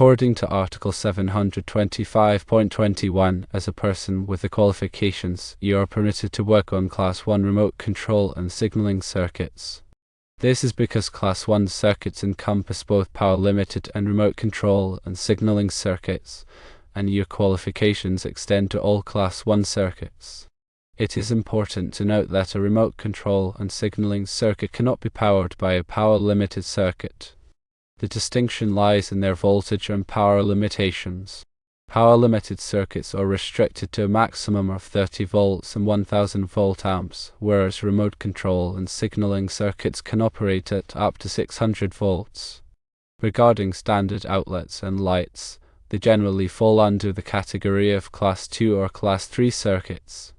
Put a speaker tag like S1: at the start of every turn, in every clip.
S1: According to Article 725.21, as a person with the qualifications, you are permitted to work on Class 1 remote control and signaling circuits. This is because Class 1 circuits encompass both power-limited and remote control and signaling circuits, and your qualifications extend to all Class 1 circuits. It is important to note that a remote control and signaling circuit cannot be powered by a power-limited circuit. The distinction lies in their voltage and power limitations. Power-limited circuits are restricted to a maximum of 30 volts and 1000 volt amps, whereas remote control and signaling circuits can operate at up to 600 volts. Regarding standard outlets and lights, they generally fall under the category of Class 2 or Class 3 circuits.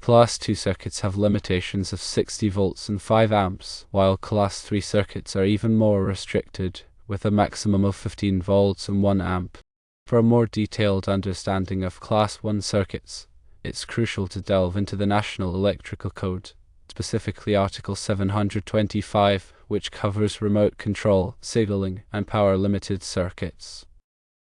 S1: Class 2 circuits have limitations of 60 volts and 5 amps, while Class 3 circuits are even more restricted, with a maximum of 15 volts and 1 amp. For a more detailed understanding of Class 1 circuits, it's crucial to delve into the National Electrical Code, specifically Article 725, which covers remote control, signaling, and power-limited circuits.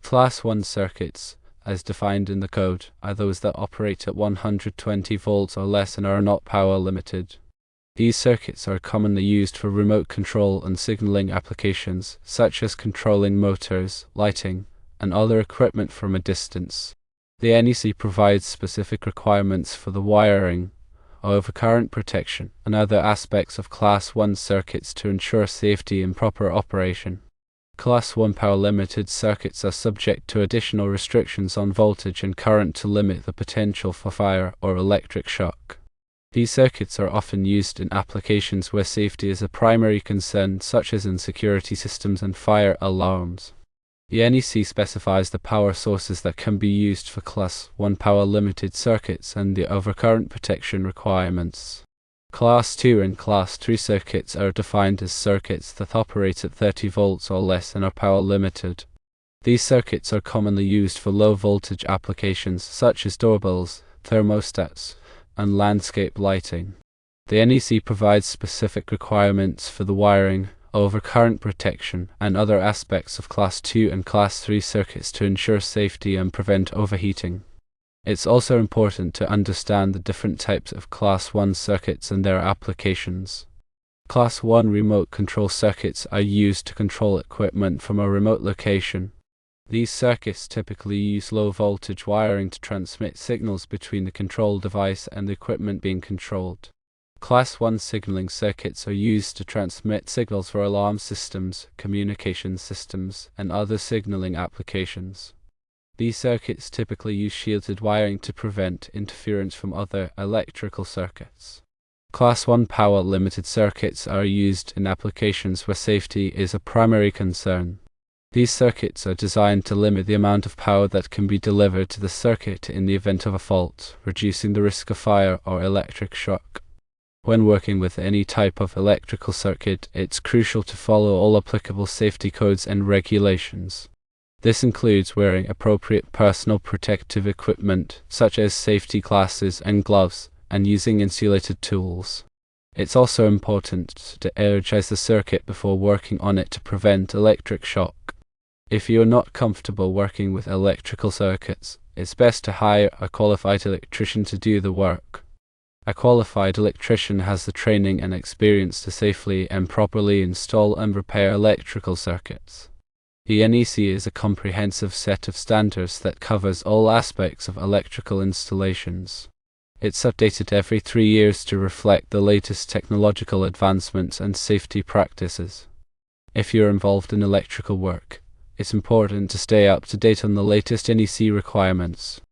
S1: Class 1 circuits, as defined in the code, are those that operate at 120 volts or less and are not power-limited. These circuits are commonly used for remote control and signaling applications, such as controlling motors, lighting, and other equipment from a distance. The NEC provides specific requirements for the wiring, overcurrent protection, and other aspects of Class 1 circuits to ensure safety and proper operation. Class 1 power-limited circuits are subject to additional restrictions on voltage and current to limit the potential for fire or electric shock. These circuits are often used in applications where safety is a primary concern, such as in security systems and fire alarms. The NEC specifies the power sources that can be used for Class 1 power-limited circuits and the overcurrent protection requirements. Class 2 and Class 3 circuits are defined as circuits that operate at 30 volts or less and are power-limited. These circuits are commonly used for low-voltage applications such as doorbells, thermostats, and landscape lighting. The NEC provides specific requirements for the wiring, overcurrent protection, and other aspects of Class 2 and Class 3 circuits to ensure safety and prevent overheating. It's also important to understand the different types of Class 1 circuits and their applications. Class 1 remote control circuits are used to control equipment from a remote location. These circuits typically use low-voltage wiring to transmit signals between the control device and the equipment being controlled. Class 1 signaling circuits are used to transmit signals for alarm systems, communication systems, and other signaling applications. These circuits typically use shielded wiring to prevent interference from other electrical circuits. Class 1 power-limited circuits are used in applications where safety is a primary concern. These circuits are designed to limit the amount of power that can be delivered to the circuit in the event of a fault, reducing the risk of fire or electric shock. When working with any type of electrical circuit, it's crucial to follow all applicable safety codes and regulations. This includes wearing appropriate personal protective equipment, such as safety glasses and gloves, and using insulated tools. It's also important to energize the circuit before working on it to prevent electric shock. If you are not comfortable working with electrical circuits, it's best to hire a qualified electrician to do the work. A qualified electrician has the training and experience to safely and properly install and repair electrical circuits. The NEC is a comprehensive set of standards that covers all aspects of electrical installations. It's updated every 3 years to reflect the latest technological advancements and safety practices. If you're involved in electrical work, it's important to stay up to date on the latest NEC requirements.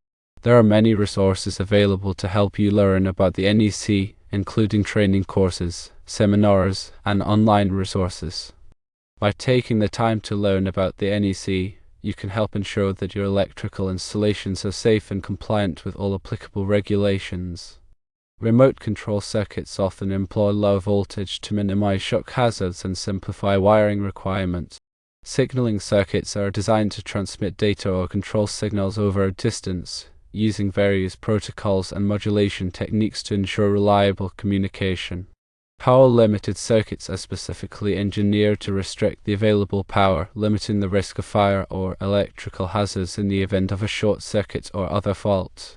S1: There are many resources available to help you learn about the NEC, including training courses, seminars, and online resources. By taking the time to learn about the NEC, you can help ensure that your electrical installations are safe and compliant with all applicable regulations. Remote control circuits often employ low voltage to minimize shock hazards and simplify wiring requirements. Signaling circuits are designed to transmit data or control signals over a distance, using various protocols and modulation techniques to ensure reliable communication. Power-limited circuits are specifically engineered to restrict the available power, limiting the risk of fire or electrical hazards in the event of a short circuit or other fault.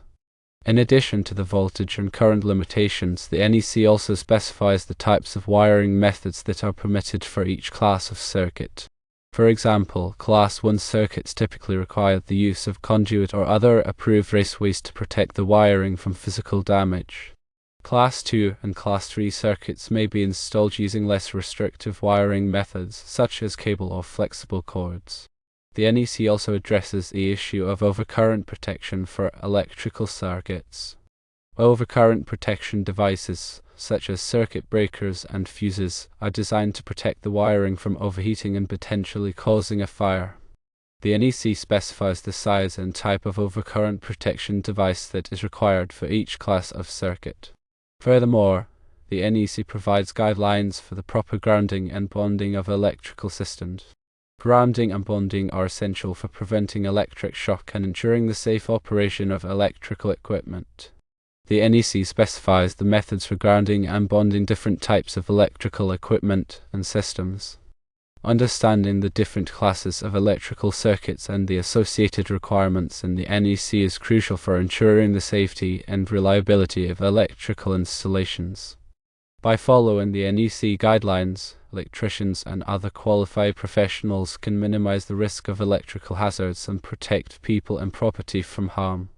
S1: In addition to the voltage and current limitations, the NEC also specifies the types of wiring methods that are permitted for each class of circuit. For example, Class 1 circuits typically require the use of conduit or other approved raceways to protect the wiring from physical damage. Class 2 and Class 3 circuits may be installed using less restrictive wiring methods, such as cable or flexible cords. The NEC also addresses the issue of overcurrent protection for electrical circuits. Overcurrent protection devices, such as circuit breakers and fuses, are designed to protect the wiring from overheating and potentially causing a fire. The NEC specifies the size and type of overcurrent protection device that is required for each class of circuit. Furthermore, the NEC provides guidelines for the proper grounding and bonding of electrical systems. Grounding and bonding are essential for preventing electric shock and ensuring the safe operation of electrical equipment. The NEC specifies the methods for grounding and bonding different types of electrical equipment and systems. Understanding the different classes of electrical circuits and the associated requirements in the NEC is crucial for ensuring the safety and reliability of electrical installations. By following the NEC guidelines, electricians and other qualified professionals can minimize the risk of electrical hazards and protect people and property from harm.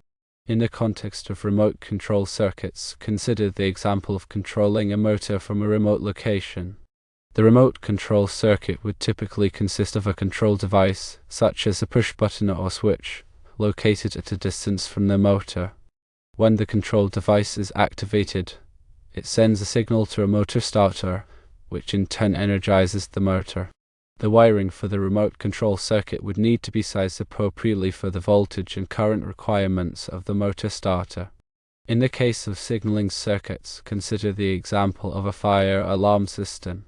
S1: In the context of remote control circuits, consider the example of controlling a motor from a remote location. The remote control circuit would typically consist of a control device, such as a push button or switch, located at a distance from the motor. When the control device is activated, it sends a signal to a motor starter, which in turn energizes the motor. The wiring for the remote control circuit would need to be sized appropriately for the voltage and current requirements of the motor starter. In the case of signaling circuits, consider the example of a fire alarm system.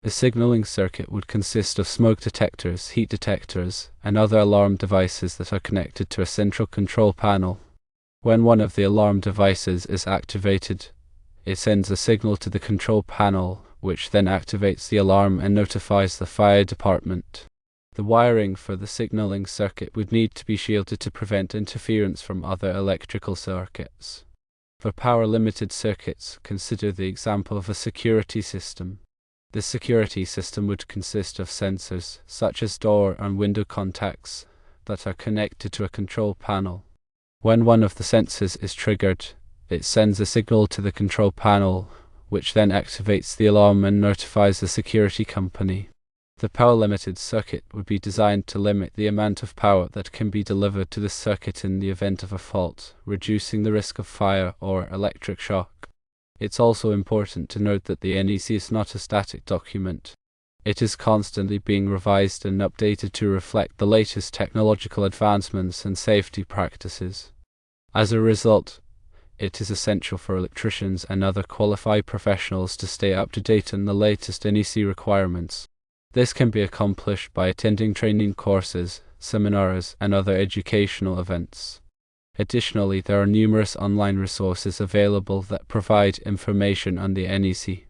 S1: A signaling circuit would consist of smoke detectors, heat detectors, and other alarm devices that are connected to a central control panel. When one of the alarm devices is activated, it sends a signal to the control panel, which then activates the alarm and notifies the fire department. The wiring for the signaling circuit would need to be shielded to prevent interference from other electrical circuits. For power-limited circuits, consider the example of a security system. The security system would consist of sensors, such as door and window contacts, that are connected to a control panel. When one of the sensors is triggered, it sends a signal to the control panel, which then activates the alarm and notifies the security company. The power-limited circuit would be designed to limit the amount of power that can be delivered to the circuit in the event of a fault, reducing the risk of fire or electric shock. It's also important to note that the NEC is not a static document. It is constantly being revised and updated to reflect the latest technological advancements and safety practices. As a result, it is essential for electricians and other qualified professionals to stay up to date on the latest NEC requirements. This can be accomplished by attending training courses, seminars, and other educational events. Additionally, there are numerous online resources available that provide information on the NEC.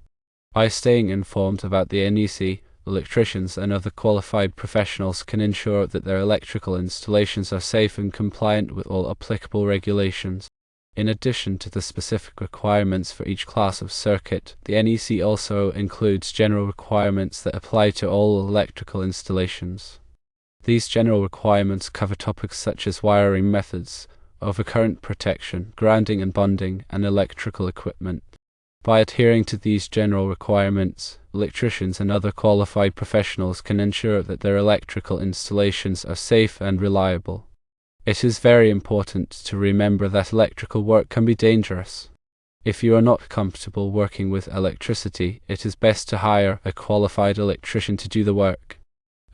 S1: By staying informed about the NEC, electricians and other qualified professionals can ensure that their electrical installations are safe and compliant with all applicable regulations. In addition to the specific requirements for each class of circuit, the NEC also includes general requirements that apply to all electrical installations. These general requirements cover topics such as wiring methods, overcurrent protection, grounding and bonding, and electrical equipment. By adhering to these general requirements, electricians and other qualified professionals can ensure that their electrical installations are safe and reliable. It is very important to remember that electrical work can be dangerous. If you are not comfortable working with electricity, it is best to hire a qualified electrician to do the work.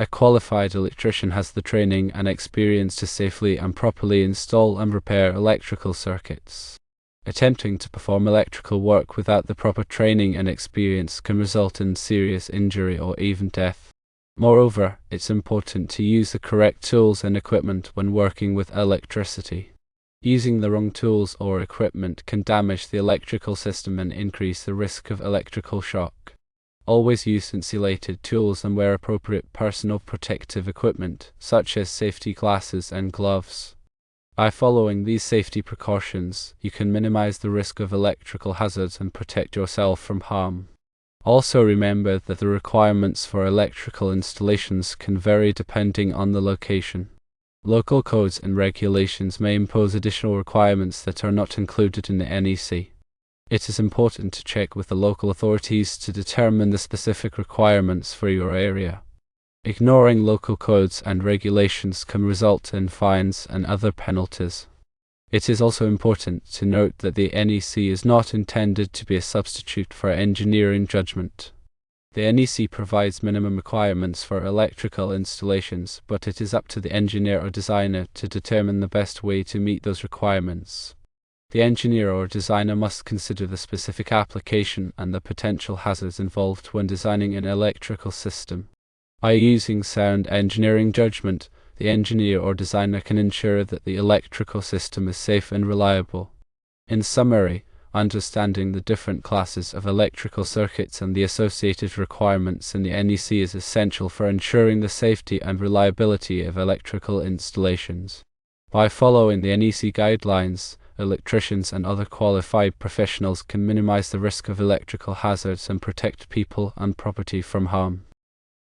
S1: A qualified electrician has the training and experience to safely and properly install and repair electrical circuits. Attempting to perform electrical work without the proper training and experience can result in serious injury or even death. Moreover, it's important to use the correct tools and equipment when working with electricity. Using the wrong tools or equipment can damage the electrical system and increase the risk of electrical shock. Always use insulated tools and wear appropriate personal protective equipment, such as safety glasses and gloves. By following these safety precautions, you can minimize the risk of electrical hazards and protect yourself from harm. Also remember that the requirements for electrical installations can vary depending on the location. Local codes and regulations may impose additional requirements that are not included in the NEC. It is important to check with the local authorities to determine the specific requirements for your area. Ignoring local codes and regulations can result in fines and other penalties. It is also important to note that the NEC is not intended to be a substitute for engineering judgment. The NEC provides minimum requirements for electrical installations, but it is up to the engineer or designer to determine the best way to meet those requirements. The engineer or designer must consider the specific application and the potential hazards involved when designing an electrical system. By using sound engineering judgment, the engineer or designer can ensure that the electrical system is safe and reliable. In summary, understanding the different classes of electrical circuits and the associated requirements in the NEC is essential for ensuring the safety and reliability of electrical installations. By following the NEC guidelines, electricians and other qualified professionals can minimize the risk of electrical hazards and protect people and property from harm.